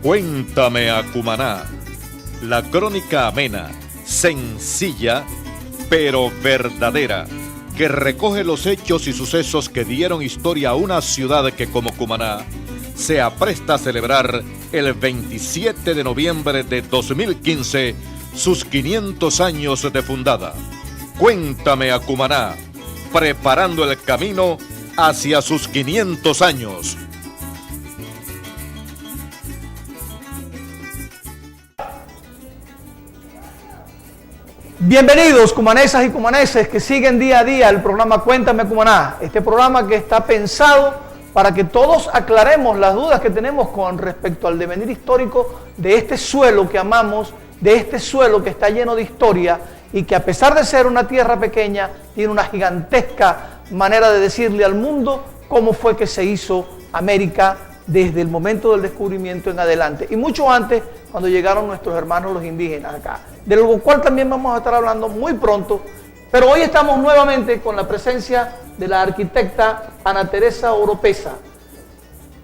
Cuéntame a Cumaná, la crónica amena, sencilla, pero verdadera, que recoge los hechos y sucesos que dieron historia a una ciudad que como Cumaná se apresta a celebrar el 27 de noviembre de 2015 sus 500 años de fundada. Cuéntame a Cumaná, preparando el camino hacia sus 500 años. Bienvenidos cumanesas y cumaneses que siguen día a día el programa Cuéntame Cumaná, este programa que está pensado para que todos aclaremos las dudas que tenemos con respecto al devenir histórico de este suelo que amamos, de este suelo que está lleno de historia y que a pesar de ser una tierra pequeña, tiene una gigantesca manera de decirle al mundo cómo fue que se hizo América desde el momento del descubrimiento en adelante y mucho antes cuando llegaron nuestros hermanos los indígenas acá, de lo cual también vamos a estar hablando muy pronto, pero hoy estamos nuevamente con la presencia de la arquitecta Ana Teresa Oropesa.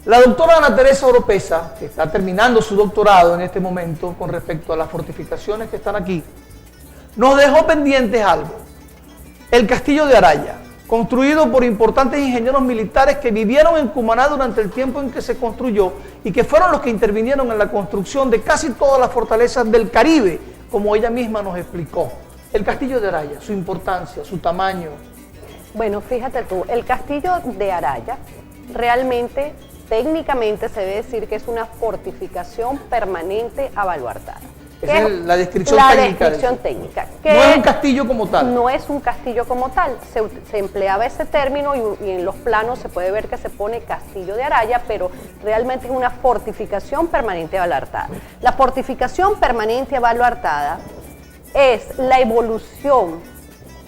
La doctora Ana Teresa Oropesa, que está terminando su doctorado en este momento con respecto a las fortificaciones que están aquí, nos dejó pendientes algo, el Castillo de Araya, construido por importantes ingenieros militares que vivieron en Cumaná durante el tiempo en que se construyó y que fueron los que intervinieron en la construcción de casi todas las fortalezas del Caribe, como ella misma nos explicó. El Castillo de Araya, su importancia, su tamaño. Bueno, fíjate tú, el Castillo de Araya realmente, técnicamente se debe decir que es una fortificación permanente abaluartada. Esa es la descripción técnica. Que no es un castillo como tal. No es un castillo como tal. Se empleaba ese término y en los planos se puede ver que se pone Castillo de Araya, pero realmente es una fortificación permanente abaluartada. La fortificación permanente abaluartada es la evolución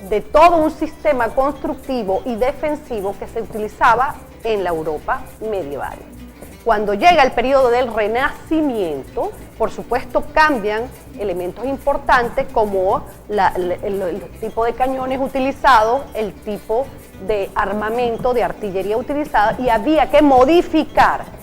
de todo un sistema constructivo y defensivo que se utilizaba en la Europa medieval. Cuando llega el periodo del Renacimiento, por supuesto cambian elementos importantes como el tipo de cañones utilizados, el tipo de armamento de artillería utilizada y había que modificar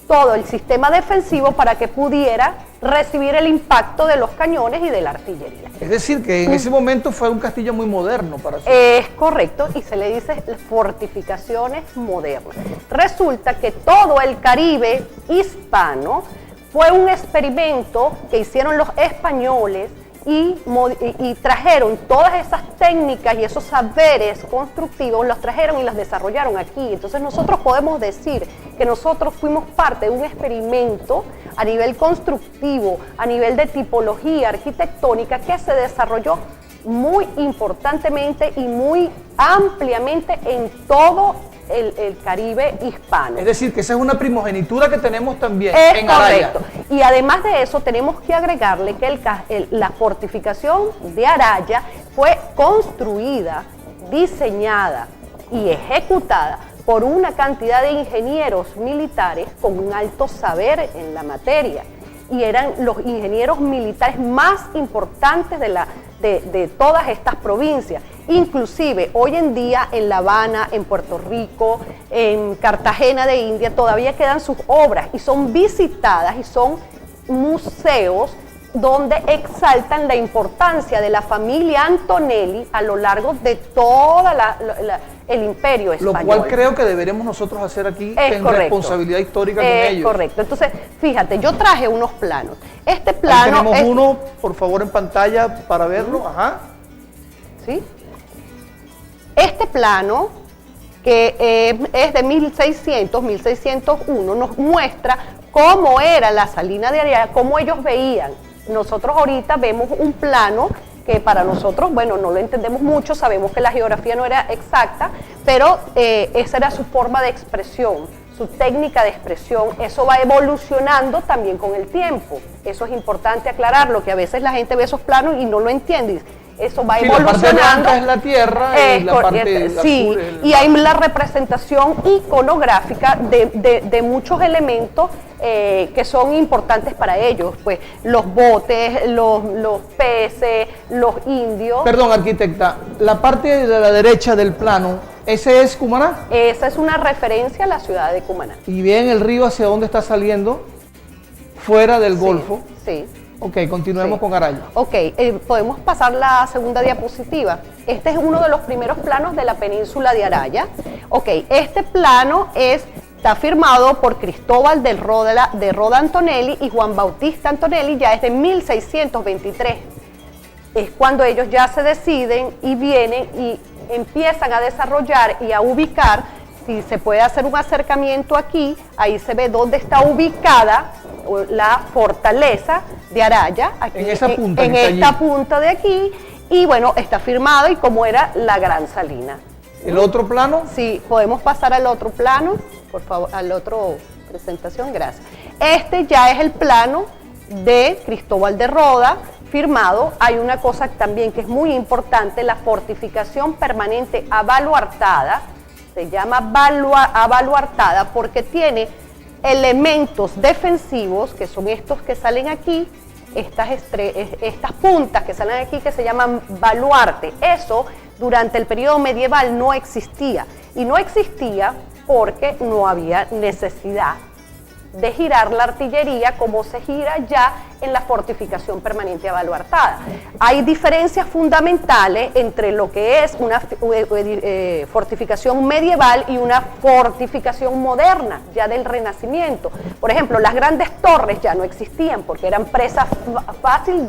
todo el sistema defensivo para que pudiera recibir el impacto de los cañones y de la artillería. Es decir, que en ese momento fue un castillo muy moderno para su... Es correcto, y se le dice fortificaciones modernas. Resulta que todo el Caribe hispano fue un experimento que hicieron los españoles y trajeron todas esas técnicas y esos saberes constructivos, los trajeron y los desarrollaron aquí. Entonces nosotros podemos decir que nosotros fuimos parte de un experimento a nivel constructivo, a nivel de tipología arquitectónica que se desarrolló muy importantemente y muy ampliamente en todo el Caribe hispano. Es decir, que esa es una primogenitura que tenemos también en Araya. Y además de eso tenemos que agregarle que la fortificación de Araya fue construida, diseñada y ejecutada por una cantidad de ingenieros militares con un alto saber en la materia. Y eran los ingenieros militares más importantes de todas estas provincias. Inclusive hoy en día en La Habana, en Puerto Rico, en Cartagena de India, todavía quedan sus obras y son visitadas y son museos donde exaltan la importancia de la familia Antonelli a lo largo de toda el imperio español. Lo cual creo que deberemos nosotros hacer aquí en responsabilidad histórica con ellos. Correcto. Entonces, fíjate, yo traje unos planos. Este plano... Ahí tenemos uno, por favor, en pantalla para verlo. Ajá. ¿Sí? Este plano, que es de 1601, nos muestra cómo era la salina de Araya, cómo ellos veían. Nosotros ahorita vemos un plano que para nosotros, bueno, no lo entendemos mucho, sabemos que la geografía no era exacta, pero esa era su forma de expresión, su técnica de expresión. Eso va evolucionando también con el tiempo. Eso es importante aclararlo, que a veces la gente ve esos planos y no lo entiende. Eso va evolucionando. La parte blanca es la tierra y la parte azul es y hay la representación iconográfica de muchos elementos que son importantes para ellos, pues los botes, los peces, los indios. Perdón, arquitecta, la parte de la derecha del plano, ¿ese es Cumaná? Esa es una referencia a la ciudad de Cumaná. ¿Y bien el río hacia dónde está saliendo? fuera del Golfo. Sí. Ok, continuemos Sí. con Araya. Ok, podemos pasar la segunda diapositiva. Este es uno de los primeros planos de la península de Araya. Ok, este plano está firmado por Cristóbal de Roda Antonelli y Juan Bautista Antonelli, ya es de 1623. Es cuando ellos ya se deciden y vienen y empiezan a desarrollar y a ubicar. Si se puede hacer un acercamiento aquí, ahí se ve dónde está ubicada la fortaleza de Araya, aquí, en esa punta, en esta punta de aquí, y bueno, está firmado y cómo era la Gran Salina. ¿El otro plano? Sí, podemos pasar al otro plano, por favor, al otro presentación, gracias. Este ya es el plano de Cristóbal de Roda, firmado. Hay una cosa también que es muy importante, la fortificación permanente abaluartada, se llama abaluartada porque tiene elementos defensivos, que son estos que salen aquí, estas puntas que salen aquí que se llaman baluarte. Eso durante el periodo medieval no existía, y no existía porque no había necesidad de girar la artillería como se gira ya en la fortificación permanente abaluartada. Hay diferencias fundamentales entre lo que es una fortificación medieval y una fortificación moderna, ya del Renacimiento. Por ejemplo, las grandes torres ya no existían porque eran presas fácil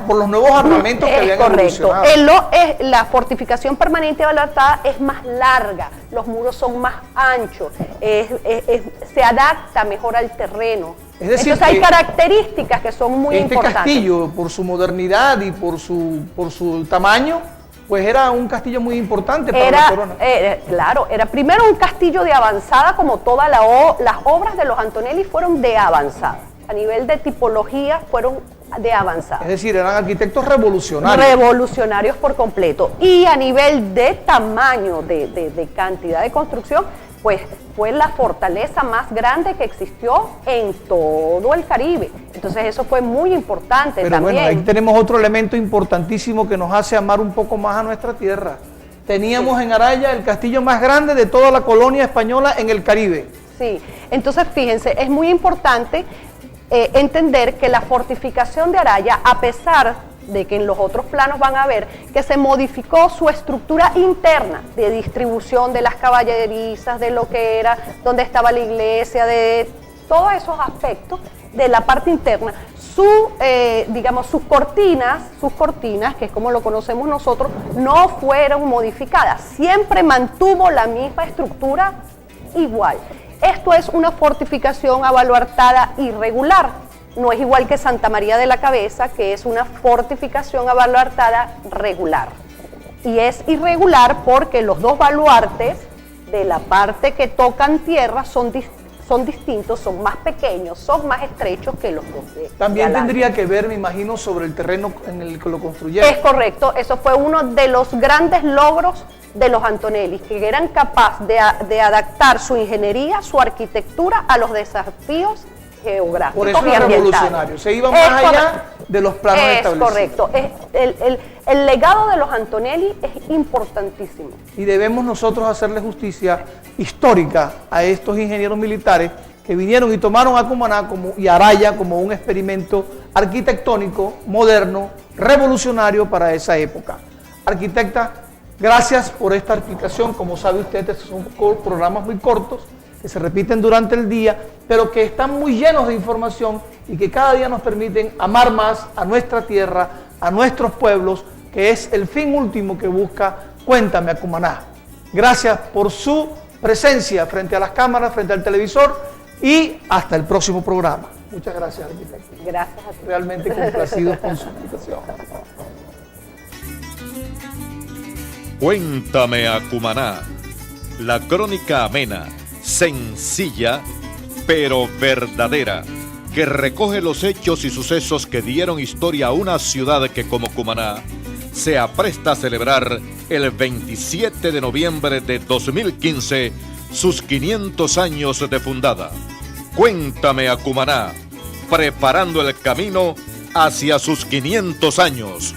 por los nuevos armamentos que habían correcto. evolucionado. La fortificación permanente abaluartada es más larga, los muros son más anchos, se adapta mejor al terreno. Es decir, entonces hay características que son muy importantes. Este castillo, por su modernidad y por su tamaño, pues era un castillo muy importante para la corona. Claro, era primero un castillo de avanzada, como todas las obras de los Antonelli fueron de avanzada. A nivel de tipología fueron de avanzada. Es decir, eran arquitectos revolucionarios. Revolucionarios por completo. Y a nivel de tamaño, de cantidad de construcción, pues fue la fortaleza más grande que existió en todo el Caribe. Entonces eso fue muy importante. Pero también. Bueno, ahí tenemos otro elemento importantísimo que nos hace amar un poco más a nuestra tierra. Teníamos en Araya el castillo más grande de toda la colonia española en el Caribe. Sí, entonces fíjense, es muy importante entender que la fortificación de Araya, a pesar de que en los otros planos van a ver que se modificó su estructura interna de distribución de las caballerizas, de lo que era, donde estaba la iglesia, de todos esos aspectos de la parte interna, digamos, sus cortinas, que es como lo conocemos nosotros, no fueron modificadas, siempre mantuvo la misma estructura igual. Esto es una fortificación abaluartada irregular. No es igual que Santa María de la Cabeza, que es una fortificación abaluartada regular. Y es irregular porque los dos baluartes de la parte que tocan tierra son distintos, son más pequeños, son más estrechos que los dos de También adelante. tendría que ver, me imagino, sobre el terreno en el que lo construyeron. Es correcto, eso fue uno de los grandes logros de los Antonelli, que eran capaces de adaptar su ingeniería, su arquitectura a los desafíos geográficos. Por eso y era ambientales. revolucionario, se iba más allá de los planos establecidos. Correcto, el legado de los Antonelli es importantísimo. Y debemos nosotros hacerle justicia histórica a estos ingenieros militares que vinieron y tomaron a Cumaná y Araya como un experimento arquitectónico, moderno, revolucionario para esa época. Arquitecta, gracias por esta explicación. Como sabe usted, estos son programas muy cortos que se repiten durante el día, pero que están muy llenos de información y que cada día nos permiten amar más a nuestra tierra, a nuestros pueblos, que es el fin último que busca Cuéntame a Cumaná. Gracias por su presencia frente a las cámaras, frente al televisor, y hasta el próximo programa. Muchas gracias, arquitecto. Gracias a ti. Realmente complacidos con su invitación. Cuéntame a Cumaná, la crónica amena, sencilla, pero verdadera, que recoge los hechos y sucesos que dieron historia a una ciudad que, como Cumaná, se apresta a celebrar el 27 de noviembre de 2015 sus 500 años de fundada. Cuéntame a Cumaná, preparando el camino hacia sus 500 años.